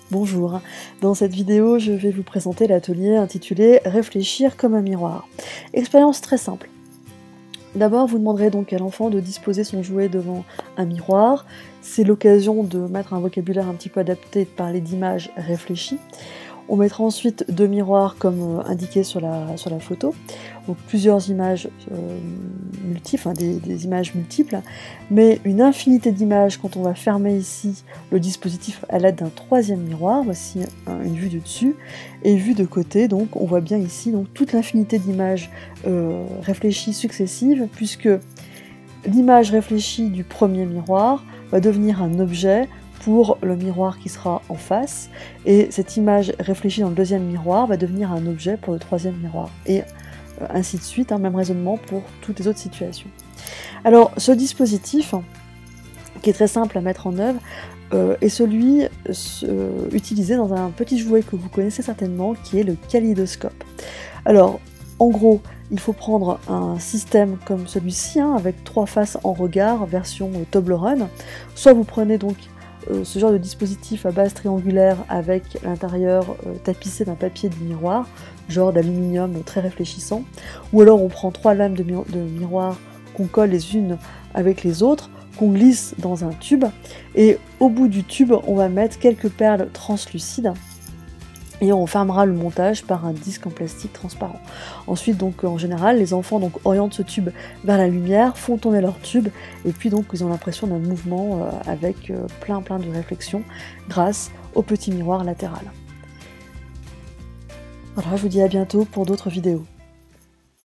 Bonjour, dans cette vidéo je vais vous présenter l'atelier intitulé Réfléchir comme un miroir. Expérience très simple. D'abord vous demanderez donc à l'enfant de disposer son jouet devant un miroir. C'est l'occasion de mettre un vocabulaire un petit peu adapté et de parler d'images réfléchies. On mettra ensuite deux miroirs comme indiqué sur la photo, donc plusieurs images multiples, enfin des images multiples, mais une infinité d'images quand on va fermer ici le dispositif à l'aide d'un troisième miroir. Voici une vue du dessus et vue de côté, donc on voit bien ici donc toute l'infinité d'images réfléchies successives, puisque l'image réfléchie du premier miroir va devenir un objet pour le miroir qui sera en face, et cette image réfléchie dans le deuxième miroir va devenir un objet pour le troisième miroir, et ainsi de suite, même raisonnement pour toutes les autres situations. Alors ce dispositif, qui est très simple à mettre en œuvre, est celui utilisé dans un petit jouet que vous connaissez certainement, qui est le kaléidoscope. Alors, en gros, il faut prendre un système comme celui-ci, avec 3 faces en regard, version Toblerone. Soit vous prenez donc ce genre de dispositif à base triangulaire avec l'intérieur tapissé d'un papier de miroir, genre d'aluminium très réfléchissant, ou alors on prend 3 lames de miroir qu'on colle les unes avec les autres, qu'on glisse dans un tube, et au bout du tube on va mettre quelques perles translucides, et on fermera le montage par un disque en plastique transparent. Ensuite, donc, en général, les enfants donc, orientent ce tube vers la lumière, font tourner leur tube, et puis donc ils ont l'impression d'un mouvement avec plein de réflexions grâce au petit miroir latéral. Voilà, je vous dis à bientôt pour d'autres vidéos.